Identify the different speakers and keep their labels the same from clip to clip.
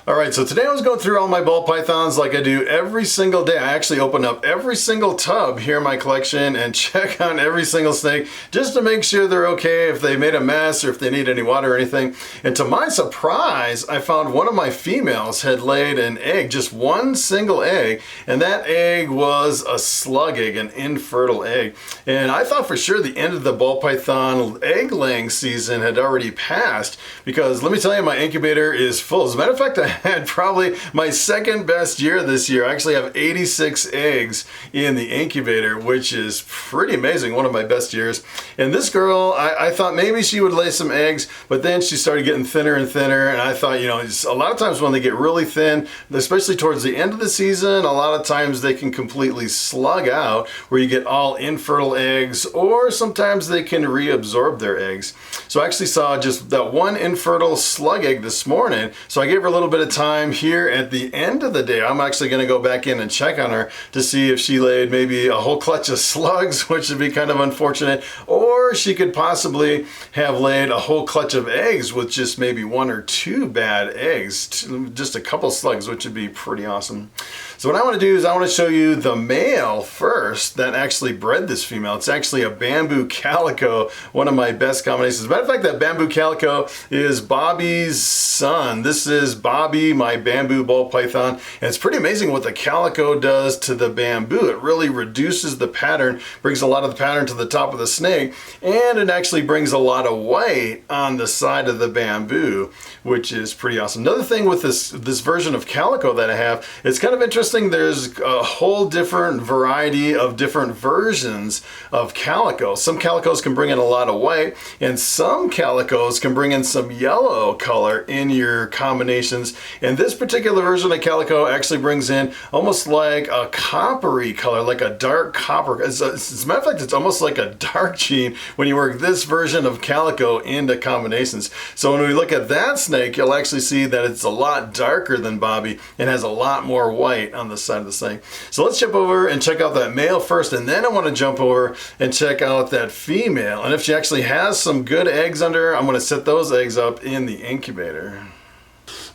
Speaker 1: Alright, so today I was going through all my ball pythons like I do every single day. I actually open up every single tub here in my collection and check on every single snake just to make sure they're okay, if they made a mess or if they need any water or anything. And to my surprise, I found one of my females had laid an egg, just one single egg, and that egg was a slug egg, an infertile egg. And I thought for sure the end of the ball python egg laying season had already passed, because let me tell you, my incubator is full. As a matter of fact, I had probably my second best year this year. I actually have 86 eggs in the incubator, which is pretty amazing, one of my best years. And this girl, I thought maybe she would lay some eggs, but then she started getting thinner and thinner, and I thought, you know, a lot of times when they get really thin, especially towards the end of the season, a lot of times they can completely slug out, where you get all infertile eggs, or sometimes they can reabsorb their eggs. So I actually saw just that one infertile slug egg this morning, so I gave her a little bit of time here at the end of the day. I'm actually going to go back in and check on her to see if she laid maybe a whole clutch of slugs, which would be kind of unfortunate, or she could possibly have laid a whole clutch of eggs with just maybe one or two bad eggs, just a couple slugs, which would be pretty awesome. So what I want to do is I want to show you the male first that actually bred this female. It's actually a bamboo calico, one of my best combinations. As a matter of fact, that bamboo calico is Bobby's son. This is Bobby, my bamboo ball python, and it's pretty amazing what the calico does to the bamboo. It really reduces the pattern, brings a lot of the pattern to the top of the snake, and it actually brings a lot of white on the side of the bamboo, which is pretty awesome. Another thing with this version of calico that I have, it's kind of interesting. There's a whole different variety of different versions of calico. Some calicos can bring in a lot of white, and some calicos can bring in some yellow color in your combinations. And this particular version of calico actually brings in almost like a coppery color, like a dark copper. As a matter of fact, it's almost like a dark gene when you work this version of calico into combinations. So when we look at that snake, you'll actually see that it's a lot darker than Bobby and has a lot more white on the side of the snake. So let's jump over and check out that male first, and then I want to jump over and check out that female. And if she actually has some good eggs under her, I'm going to set those eggs up in the incubator.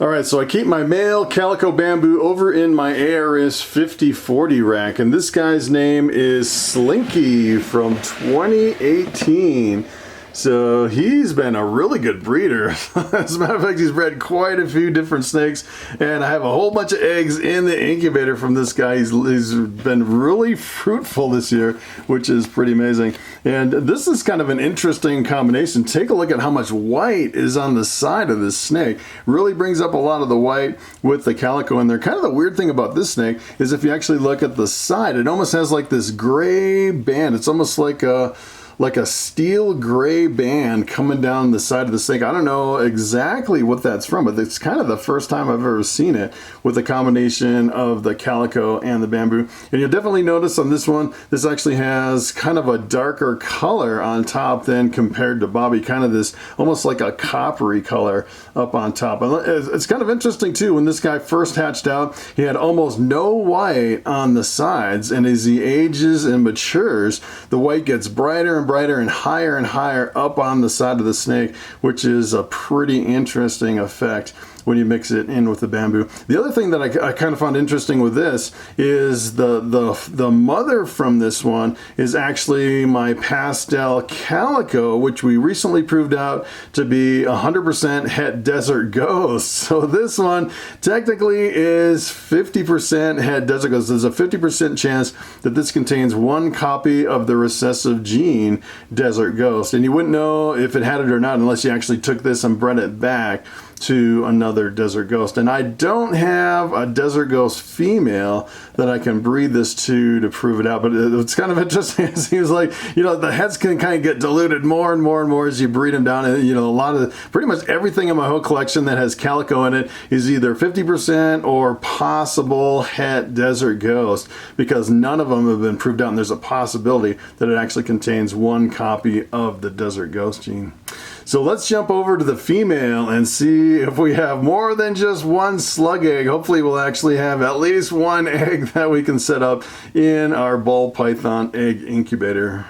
Speaker 1: Alright, so I keep my male calico bamboo over in my ARS 5040 rack, and this guy's name is Slinky from 2018. So he's been a really good breeder. As a matter of fact, he's bred quite a few different snakes, and I have a whole bunch of eggs in the incubator from this guy. He's been really fruitful this year, which is pretty amazing. And this is kind of an interesting combination. Take a look at how much white is on the side of this snake. Really brings up a lot of the white with the calico in there. Kind of the weird thing about this snake is if you actually look at the side, it almost has like this gray band. It's almost like a steel gray band coming down the side of the snake. I don't know exactly what that's from, but it's kind of the first time I've ever seen it with the combination of the calico and the bamboo. And you'll definitely notice on this one, this actually has kind of a darker color on top than compared to Bobby, kind of this almost like a coppery color up on top. And it's kind of interesting too, when this guy first hatched out, he had almost no white on the sides, and as he ages and matures, the white gets brighter and brighter and higher up on the side of the snake, which is a pretty interesting effect when you mix it in with the bamboo. The other thing that I kind of found interesting with this is the mother from this one is actually my pastel calico, which we recently proved out to be 100% het desert ghost. So this one technically is 50% het desert ghost. There's a 50% chance that this contains one copy of the recessive gene desert ghost, and you wouldn't know if it had it or not unless you actually took this and bred it back to another desert ghost. And I don't have a desert ghost female that I can breed this to prove it out, but it's kind of interesting. It seems like, you know, the heads can kind of get diluted more and more as you breed them down. And, you know, a lot of pretty much everything in my whole collection that has calico in it is either 50% or possible het desert ghost, because none of them have been proved out, and there's a possibility that it actually contains one copy of the desert ghost gene. So let's jump over to the female and see if we have more than just one slug egg. Hopefully we'll actually have at least one egg that we can set up in our ball python egg incubator.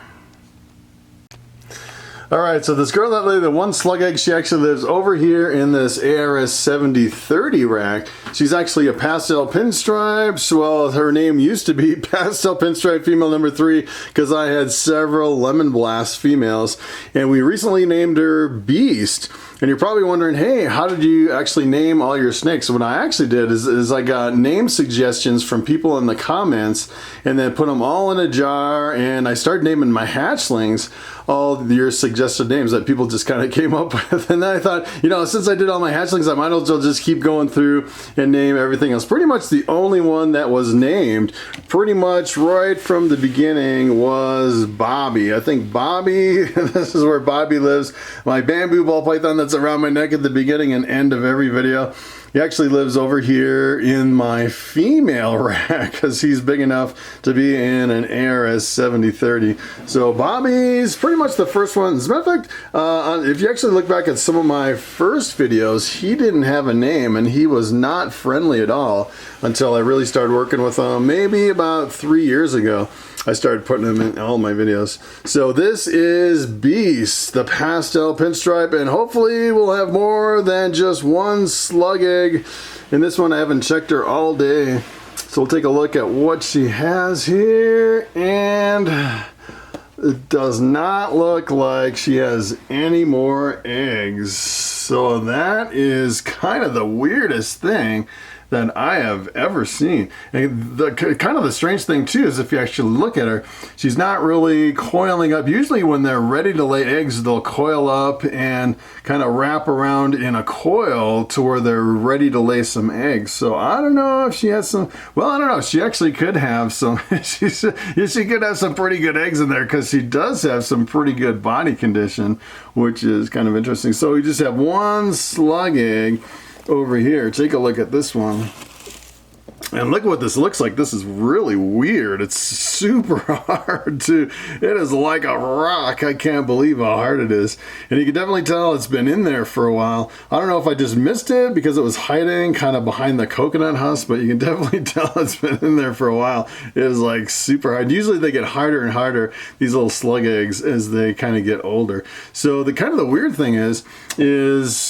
Speaker 1: All right, so this girl that laid the one slug egg, she actually lives over here in this ARS 7030 rack. She's actually a pastel pinstripe. Well, her name used to be pastel pinstripe female number 3 because I had several lemon blast females, and we recently named her Beast. And you're probably wondering, hey, how did you actually name all your snakes? So what I actually did is I got name suggestions from people in the comments and then put them all in a jar, and I started naming my hatchlings all your suggested names that people just kind of came up with. And then I thought, you know, since I did all my hatchlings, I might as well just keep going through and name everything else. Pretty much the only one that was named pretty much right from the beginning was Bobby. I think Bobby, this is where Bobby lives. My bamboo ball python that's around my neck at the beginning and end of every video. He actually lives over here in my female rack because he's big enough to be in an ARS 7030. So Bobby's pretty much the first one. As a matter of fact, if you actually look back at some of my first videos, he didn't have a name and he was not friendly at all until I really started working with him maybe about 3 years ago. I started putting them in all my videos. So this is Beast, the pastel pinstripe, and hopefully we'll have more than just one slug egg. In this one, I haven't checked her all day. So we'll take a look at what she has here, and it does not look like she has any more eggs. So that is kind of the weirdest thing that I have ever seen. And the kind of the strange thing too is if you actually look at her, she's not really coiling up. Usually when they're ready to lay eggs, they'll coil up and kind of wrap around in a coil to where they're ready to lay some eggs. So I don't know if she has some, well, I don't know, she actually could have some, she could have some pretty good eggs in there because she does have some pretty good body condition, which is kind of interesting. So we just have one slug egg over here. Take a look at this one. And look what this looks like. This is really weird. It's super hard to, it is like a rock. I can't believe how hard it is. And you can definitely tell it's been in there for a while. I don't know if I just missed it because it was hiding kind of behind the coconut husk, but you can definitely tell it's been in there for a while. It is like super hard. Usually they get harder and harder, these little slug eggs, as they kind of get older. So the kind of the weird thing is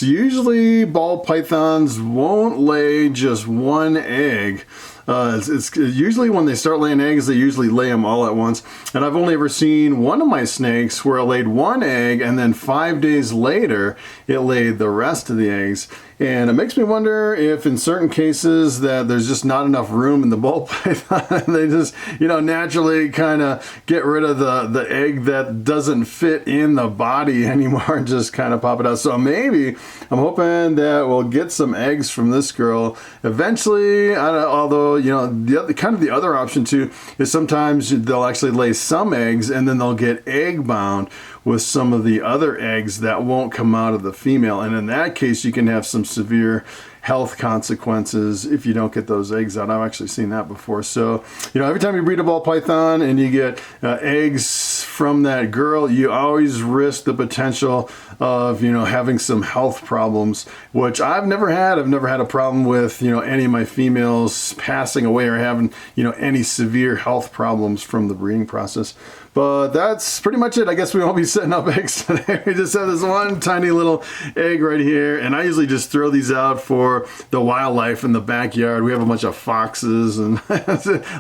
Speaker 1: usually ball pythons won't lay just one egg. It's usually when they start laying eggs, they usually lay them all at once. And I've only ever seen one of my snakes where it laid one egg and then 5 days later it laid the rest of the eggs. And it makes me wonder if in certain cases that there's just not enough room in the ball python and they just, you know, naturally kind of get rid of the egg that doesn't fit in the body anymore and just kind of pop it out. So maybe I'm hoping that we'll get some eggs from this girl eventually. Although, you know, the other option too is sometimes they'll actually lay some eggs and then they'll get egg bound with some of the other eggs that won't come out of the female. And in that case, you can have some severe health consequences if you don't get those eggs out. I've actually seen that before. So, you know, every time you breed a ball python and you get eggs from that girl, you always risk the potential of, you know, having some health problems, which I've never had. I've never had a problem with, you know, any of my females passing away or having, you know, any severe health problems from the breeding process. But that's pretty much it. I guess we won't be setting up eggs today. We just have this one tiny little egg right here. And I usually just throw these out for the wildlife in the backyard. We have a bunch of foxes and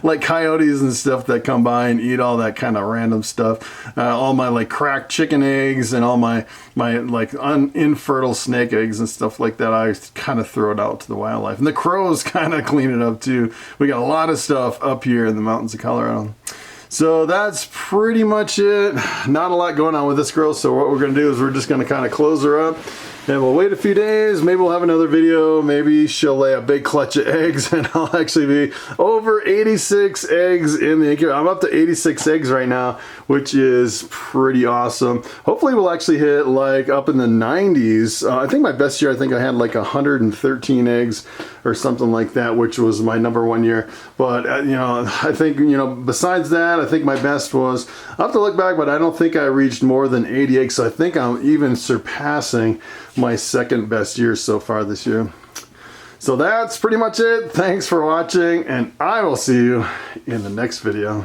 Speaker 1: like coyotes and stuff that come by and eat all that kind of random stuff. All my like cracked chicken eggs and all my like infertile snake eggs and stuff like that, I kind of throw it out to the wildlife. And the crows kind of clean it up too. We got a lot of stuff up here in the mountains of Colorado. So that's pretty much it. Not a lot going on with this girl, so what we're going to do is we're just going to kind of close her up. And we'll wait a few days, maybe we'll have another video, maybe she'll lay a big clutch of eggs and I'll actually be over 86 eggs in the incubator. I'm up to 86 eggs right now, which is pretty awesome. Hopefully we'll actually hit like up in the 90s. I think my best year, I think I had like 113 eggs or something like that, which was my #1 year. But you know, I think, you know, besides that, I think my best was, I'll have to look back, but I don't think I reached more than 80 eggs. So I think I'm even surpassing my second best year so far this year. So that's pretty much it. Thanks for watching, and I will see you in the next video.